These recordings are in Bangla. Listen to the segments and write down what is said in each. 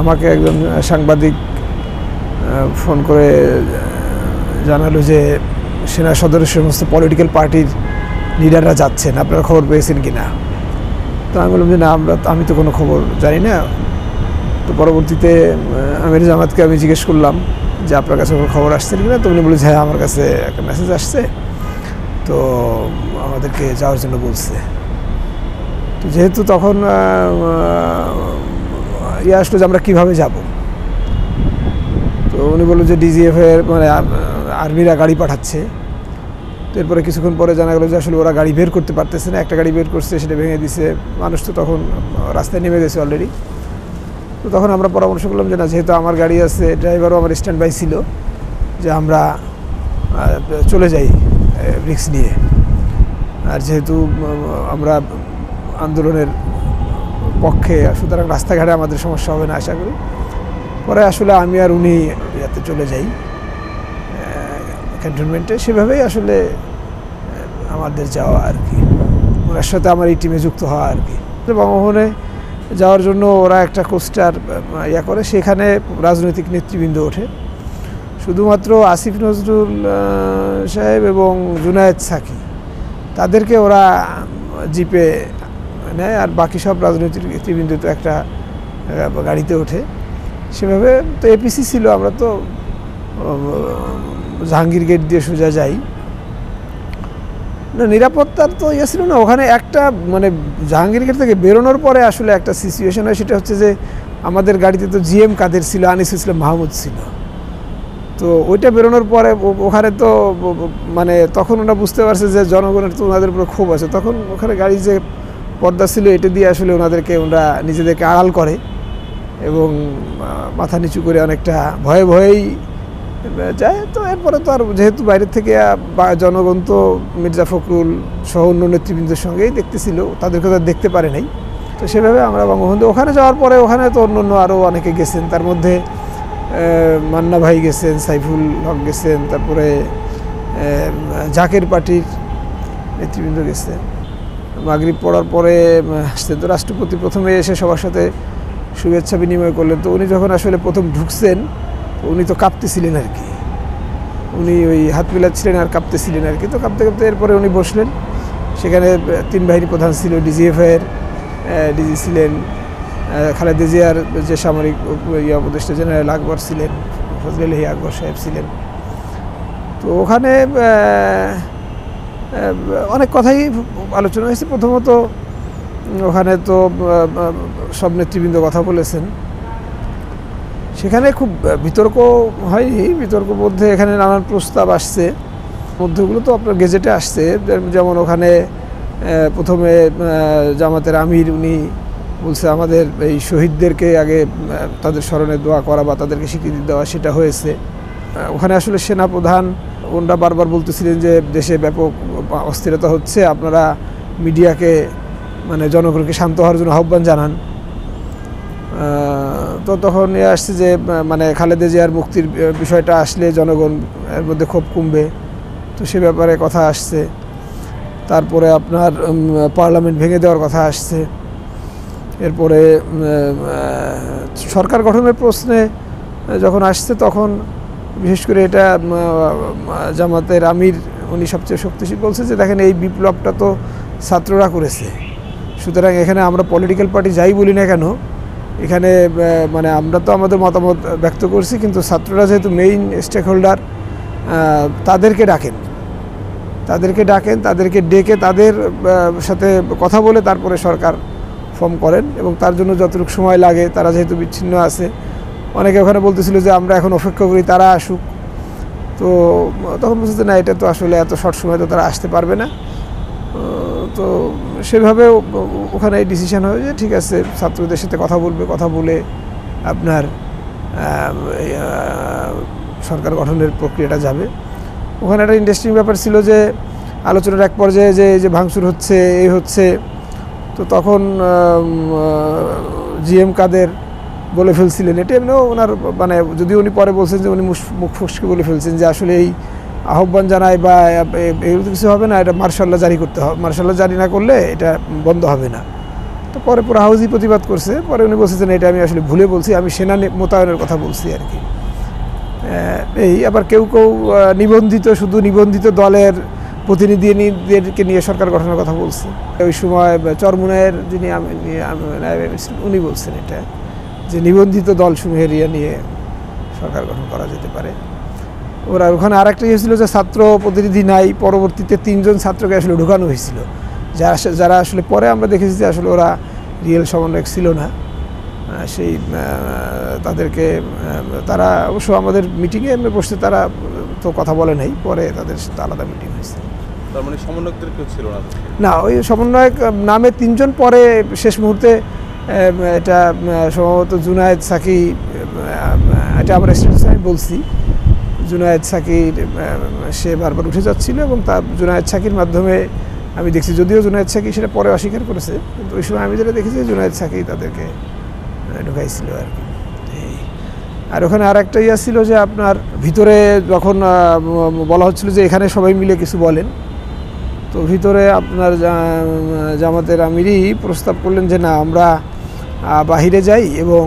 আমাকে একজন সাংবাদিক ফোন করে জানালো যে সেনা সদরের সমস্ত পলিটিক্যাল পার্টির লিডাররা যাচ্ছেন, আপনারা খবর পেয়েছেন কি না? তো আমি বললাম যে না, আমি তো কোনো খবর জানি না। তো পরবর্তীতে আমির জামাতকে আমি জিজ্ঞেস করলাম যে আপনার কাছে কোনো খবর আসছে কি না? তো উনি বলেছে হ্যাঁ, আমার কাছে একটা মেসেজ আসছে, তো আমাদেরকে যাওয়ার জন্য বলছে। তো যেহেতু তখন আসলো যে আমরা কীভাবে যাব, তো উনি বললো যে ডিজিএফের মানে আর্মিরা গাড়ি পাঠাচ্ছে। তো এরপরে কিছুক্ষণ পরে জানা গেলো যে আসলে ওরা গাড়ি বের করতে পারতেছে না, একটা গাড়ি বের করছে, সেটা ভেঙে দিছে। মানুষ তো তখন রাস্তায় নেমে গেছে অলরেডি। তো তখন আমরা পরামর্শ করলাম যে না, যেহেতু আমার গাড়ি আছে, ড্রাইভারও আমার স্ট্যান্ড বাই ছিল, যে আমরা চলে যাই রিস্ক নিয়ে। আর যেহেতু আমরা আন্দোলনের পক্ষে, সুতরাং রাস্তাঘাটে আমাদের সমস্যা হবে না আশা করি। পরে আসলে আমি আর উনি ইয়াতে চলে যাই ক্যান্টনমেন্টে। সেভাবেই আসলে আমাদের যাওয়া আর কি, ওনার সাথে আমার এই টিমে যুক্ত হওয়া আর কি। বঙ্গভবনে যাওয়ার জন্য ওরা একটা কোস্টার করে, সেখানে রাজনৈতিক নেতৃবৃন্দ ওঠে। শুধুমাত্র আসিফ নজরুল সাহেব এবং জুনায়েদ সাকি তাদেরকে ওরা জিপে নেয়, আর বাকি সব রাজনৈতিক নেতৃবৃন্দ তো একটা গাড়িতে ওঠে। সেভাবে তো এপিসি ছিল, আমরা তো জাহাঙ্গীর গেট দিয়ে সোজা যাই না। নিরাপত্তার তো ছিল না ওখানে। একটা মানে জাহাঙ্গীর গেট থেকে বেরোনোর পরে আসলে একটা সিচুয়েশন হয়, সেটা হচ্ছে যে আমাদের গাড়িতে তো জিএম কাদের ছিল, আনিসুল ইসলাম মাহমুদ ছিল। তো ওইটা বেরোনোর পরে ওখানে তো মানে তখন ওরা বুঝতে পারছে যে জনগণের তো ওনাদের উপরে ক্ষোভ আছে। তখন ওখানে গাড়ি যে পর্দা ছিল, এটা দিয়ে আসলে ওরা নিজেদেরকে আড়াল করে এবং মাথা নিচু করে অনেকটা ভয়ে ভয়েই যায়। তো এরপরে তো আর যেহেতু বাইরের থেকে জনগণ তো মির্জা ফখরুল সহ অন্য নেতৃবৃন্দের সঙ্গেই দেখতেছিল, তাদেরকে তো দেখতে পারে নাই। তো সেভাবে আমরা বঙ্গবন্ধু ওখানে যাওয়ার পরে ওখানে তো অন্য আরও অনেকে গেছেন, তার মধ্যে মান্না ভাই গেছেন, সাইফুল হক গেছেন, তারপরে জাকের পার্টির নেতৃবৃন্দ গেছে। মাগরিব পড়ার পরে আসতেন, তো রাষ্ট্রপতি প্রথমে এসে সবার সাথে শুভেচ্ছা বিনিময় করলেন। তো উনি যখন আসলে প্রথম ঢুকছেন, উনি তো কাঁপতেছিলেন আর কি, উনি ওই হাত মিলাচ্ছিলেন আর কাঁপতেছিলেন আর কি। তো কাঁপতে কাঁপতে এরপরে উনি বসলেন। সেখানে 3 বাহিনী প্রধান ছিল, ডিজিএফের ডিজি ছিলেন, খালেদা জিয়ার যে সামরিক উপদেষ্টা জেনারেল আকবর ছিলেন, ফজলে আকবর সাহেব ছিলেন। তো ওখানে অনেক কথাই আলোচনা হয়েছে। প্রথমত ওখানে তো সব নেতৃবৃন্দ কথা বলেছেন। সেখানে খুব বিতর্ক হয়নি, বিতর্ক মধ্যে এখানে নানান প্রস্তাব আসছে, মধ্যগুলো তো আপনার গেজেটে আসছে। যেমন ওখানে প্রথমে জামাতের আমির উনি বলছে আমাদের এই শহীদদেরকে আগে তাদের স্মরণে দোয়া করা বা তাদেরকে স্বীকৃতি দেওয়া, সেটা হয়েছে। ওখানে আসলে সেনাপ্রধান ওনারা বারবার বলতেছিলেন যে দেশে ব্যাপক অস্থিরতা হচ্ছে, আপনারা মিডিয়াকে মানে জনগণকে শান্ত হওয়ার জন্য আহ্বান জানান। তো তখন আসছে যে মানে খালেদা জিয়ার মুক্তির বিষয়টা আসলে জনগণ এর মধ্যে ক্ষোভ কমবে, তো সে ব্যাপারে কথা আসছে। তারপরে আপনার পার্লামেন্ট ভেঙে দেওয়ার কথা আসছে। এরপরে সরকার গঠনের প্রশ্নে যখন আসছে, তখন বিশেষ করে এটা জামাতের আমির উনি সবচেয়ে শক্তিশালী বলছে যে দেখেন এই বিপ্লবটা তো ছাত্ররা করেছে, সুতরাং এখানে আমরা পলিটিক্যাল পার্টি যাই বলি না কেন, এখানে মানে আমরা তো আমাদের মতামত ব্যক্ত করছি, কিন্তু ছাত্ররা যেহেতু মেইন স্টেক হোল্ডার, তাদেরকে ডাকেন, তাদেরকে ডেকে তাদের সাথে কথা বলে তারপরে সরকার ফর্ম করেন। এবং তার জন্য যতটুকু সময় লাগে, তারা যেহেতু বিচ্ছিন্ন আছে, অনেকে ওখানে বলতেছিল যে আমরা এখন অপেক্ষা করি তারা আসুক। তো তখন বলছে না, এটা তো আসলে এত শর্ট সময় তো তারা আসতে পারবে না। তো সেভাবে ওখানে এই ডিসিশন হয় যে ঠিক আছে, ছাত্রদের সাথে কথা বলে আপনার সরকার গঠনের প্রক্রিয়াটা যাবে। ওখানে একটা ইন্টারেস্টিং ব্যাপার ছিল যে আলোচনার এক পর্যায়ে যে ভাঙচুর হচ্ছে, এই হচ্ছে, তো তখন জিএম কাদের বলে ফেলছিলেন, এটা এমনিও ওনার মানে যদিও উনি পরে বলছেন যে উনি মুখ ফুসকে বলে ফেলছেন যে আসলে এই আহ্বান জানায় বা এগুলো কিছু হবে না, এটা মার্শাল্লাহ জারি করতে হবে, মার্শাল্লাহ জারি না করলে এটা বন্ধ হবে না। তো পরে পুরো হাউসই প্রতিবাদ করছে। পরে উনি বলছেন এটা আমি আসলে ভুলে বলছি, আমি সেনা মোতায়েনের কথা বলছি আর কি। এই আবার কেউ কেউ নিবন্ধিত, শুধু নিবন্ধিত দলের প্রতিনিধিদেরকে নিয়ে সরকার গঠনের কথা বলছে। ওই সময় চরমুনায়ের যিনি উনি বলছেন এটা, যে নিবন্ধিত দলসমূহের নিয়ে সরকার গঠন করা যেতে পারে। ওরা ওখানে আরেকটা হয়েছিল যে ছাত্র প্রতিনিধি নাই, পরবর্তীতে 3 জন ছাত্রকে আসলে ঢুকানো হয়েছিল, যারা আসলে পরে আমরা দেখেছি যে আসলে ওরা রিয়েল সমন্বয়ক ছিল না। সেই তাদেরকে তারা অবশ্য আমাদের মিটিংয়ে এমনি বসতে তারা তো কথা বলে নাই, পরে তাদের সাথে আলাদা মিটিং হয়েছে। তার মানে সমন্বয়কদের কেউ ছিল না? না, ওই সমন্বয়ক নামে 3 জন, পরে শেষ মুহূর্তে এটা সম্ভবত জুনায়েদ সাকি, এটা আমরা স্টেটাসে বলছি, জুনায়েদ সাকির সে বারবার উঠে যাচ্ছিল এবং তার জুনায়েদ সাকির মাধ্যমে আমি দেখছি, যদিও জুনায়েদ সাকি সেটা পরে অস্বীকার করেছে, কিন্তু ওই সময় আমি যেটা দেখেছি জুনায়েদ সাকি তাদেরকে ঢুকাইছিল আর কি। আর ওখানে আর একটা ইয়া ছিল যে আপনার ভিতরে যখন বলা হচ্ছিল যে এখানে সবাই মিলে কিছু বলেন, তো ভিতরে আপনার জামাতের আমিরই প্রস্তাব করলেন যে না, আমরা বাহিরে যাই এবং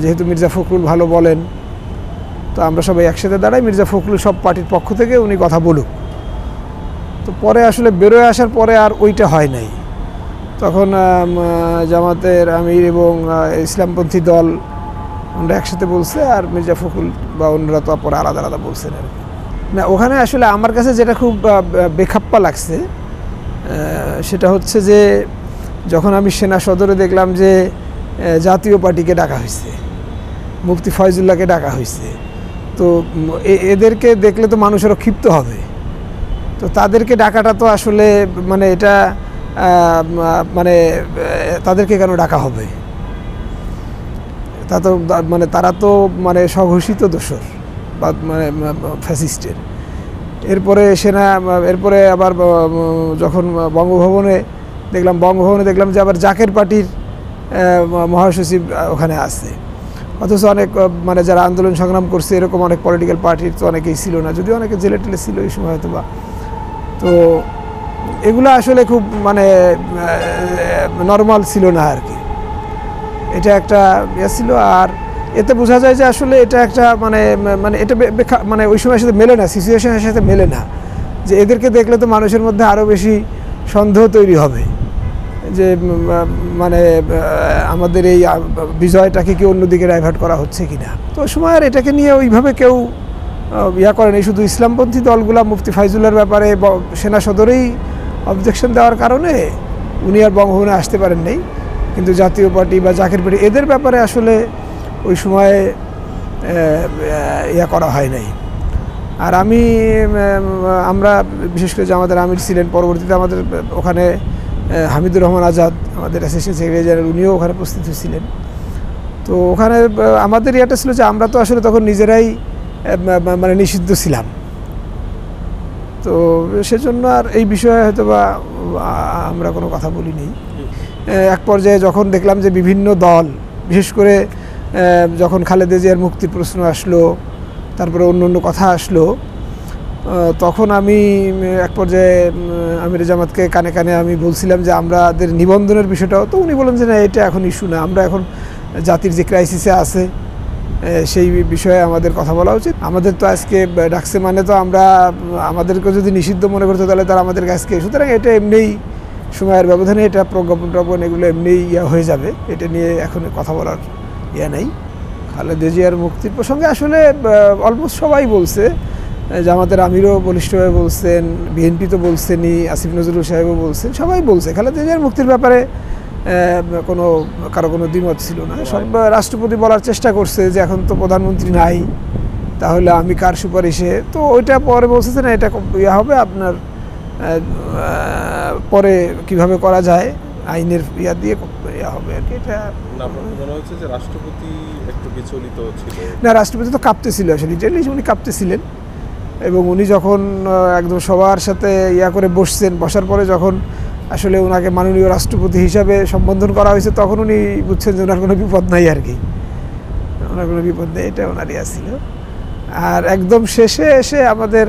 যেহেতু মির্জা ফখরুল ভালো বলেন, তো আমরা সবাই একসাথে দাঁড়াই, মির্জা ফখরুল সব পার্টির পক্ষ থেকে উনি কথা বলুক। তো পরে আসলে বেরোয় আসার পরে আর ওইটা হয় নাই। তখন জামাতের আমির এবং ইসলামপন্থী দল আমরা একসাথে বলছে, আর মির্জা ফখরুল বা অন্যরা তো পরে আলাদা আলাদা বলছেন আর কি। না, ওখানে আসলে আমার কাছে যেটা খুব বেখাপ্পা লাগছে সেটা হচ্ছে যে যখন আমি সেনা সদরে দেখলাম যে জাতীয় পার্টিকে ডাকা হয়েছে, মুফতি ফয়জুল্লাহকে ডাকা হয়েছে, তো এদেরকে দেখলে তো মানুষেরও ক্ষিপ্ত হবে। তো তাদেরকে ডাকাটা তো আসলে মানে এটা মানে তাদেরকে কেন ডাকা হবে? তা তো মানে তারা তো মানে স্বঘোষিত দোসর বা মানে ফ্যাসিস্টের। এরপরে এরপরে আবার যখন বঙ্গভবনে দেখলাম যে আবার জাকের পার্টির মহাসচিব ওখানে আছে, অথচ অনেক মানে যারা আন্দোলন সংগ্রাম করছে এরকম অনেক পলিটিক্যাল পার্টির তো অনেকেই ছিল না, যদিও অনেকে জেলে টেলে ছিল এই সময় হয়তো বা। তো এগুলো আসলে খুব মানে নর্মাল ছিল না আর কি। এটা একটা ইয়ে ছিল। আর এতে বোঝা যায় যে আসলে এটা একটা মানে মানে এটা মানে ওই সময়ের সাথে মেলে না, সিচুয়েশনের সাথে মেলে না, যে এদেরকে দেখলে তো মানুষের মধ্যে আরও বেশি সন্দেহ তৈরি হবে যে মানে আমাদের এই বিজয়টাকে কি অন্যদিকে ডাইভার্ট করা হচ্ছে কিনা। তো ওই সময় আর এটাকে নিয়ে ওইভাবে কেউ ইয়া করেনি। শুধু ইসলামপন্থী দলগুলা মুফতি ফাইজুল্লাহর ব্যাপারে সেনা সদরেই অবজেকশন দেওয়ার কারণে উনি আর বঙ্গভবনে আসতে পারেন নাই, কিন্তু জাতীয় পার্টি বা জাকের পার্টি এদের ব্যাপারে আসলে ওই সময়ে ইয়া করা হয় নাই। আর আমরা বিশেষ করে আমাদের আমির ছিলেন, পরবর্তীতে আমাদের ওখানে হামিদুর রহমান আজাদ আমাদের অ্যাসিস্ট্যান্ট সেক্রেটারি জেনারেল, উনিও ওখানে উপস্থিত ছিলেন। তো ওখানে আমাদের ইয়েটা ছিল যে আমরা তো আসলে তখন নিজেরাই মানে নিষিদ্ধ ছিলাম, তো সেজন্য আর এই বিষয়ে হয়তো বা আমরা কোনো কথা বলিনি। এক পর্যায়ে যখন দেখলাম যে বিভিন্ন দল, বিশেষ করে যখন খালেদা জিয়ার মুক্তির প্রশ্ন আসলো, তারপরে অন্য কথা আসলো, তখন আমি এক পর্যায়ে আমির জামাতকে কানে কানে আমি বলছিলাম যে আমাদের নিবন্ধনের বিষয়টাও, তো উনি বলেন যে না, এটা এখন ইস্যু না, আমরা এখন জাতির যে ক্রাইসিসে আছে সেই বিষয়ে আমাদের কথা বলা উচিত। আমাদের তো আজকে ডাকছে মানে তো আমরা আমাদেরকে যদি নিষিদ্ধ মনে করতে তাহলে তারা আমাদের কাছকে, সুতরাং এটা এমনিই সময়ের ব্যবধানে এটা প্রজ্ঞাপন এগুলো এমনিই হয়ে যাবে, এটা নিয়ে এখন কথা বলার নেই। খালেদা জিয়ার মুক্তির প্রসঙ্গে আসলে অলমোস্ট সবাই বলছে, জামাতের আমিরও বলিষ্ঠভাবে বলছেন, বিএনপি তো বলছেনই, আসিফ নজরুল সাহেবও বলছেন, সবাই বলছে। খালেদা জিয়ার মুক্তির ব্যাপারে কারো কোনো দ্বিমত ছিল না। সব রাষ্ট্রপতি বলার চেষ্টা করছে যে এখন তো প্রধানমন্ত্রী নাই, তাহলে আমি কার সুপারিশে, তো ওইটা পরে বলছে যে না, এটা ইয়া হবে আপনার পরে কিভাবে করা যায় আইনের ইয়া দিয়ে ইয়া হবে আর কি। এটা মনে হচ্ছে যে রাষ্ট্রপতি একটু বিচলিত ছিল না, রাষ্ট্রপতি তো কাঁপতেছিল আসলে, উনি কাঁপতেছিলেন এবং উনি যখন একদম সবার সাথে ইয়া করে বসার পরে যখন আসলে ওনাকে মাননীয় রাষ্ট্রপতি হিসাবে সম্বোধন করা হয়েছে, তখন উনি বুঝছেন যে ওনার কোনো বিপদ নাই আর কি, ওনার কোনো বিপদ নেই, এটা ওনার ইয়া ছিল। আর একদম শেষে এসে আমাদের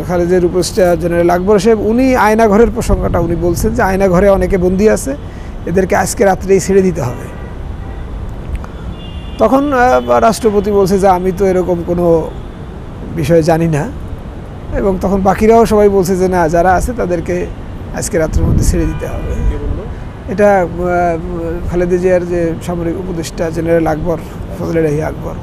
খালেদের উপদেষ্টা জেনারেল আকবর সাহেব উনি আয়নাঘরের প্রসঙ্গটা উনি বলছেন যে আয়নাঘরে অনেকে বন্দী আছে, এদেরকে আজকে রাত্রেই ছেড়ে দিতে হবে। তখন রাষ্ট্রপতি বলছে যে আমি তো এরকম কোনো বিষয় জানি না, এবং তখন বাকিরাও সবাই বলছে যে না, যারা আছে তাদেরকে আজকে রাত্রের মধ্যে ছেড়ে দিতে হবে। কে বললো? এটা খালেদা জিয়ার যে সামরিক উপদেষ্টা জেনারেল আকবর, ফজলে রাহি আকবর।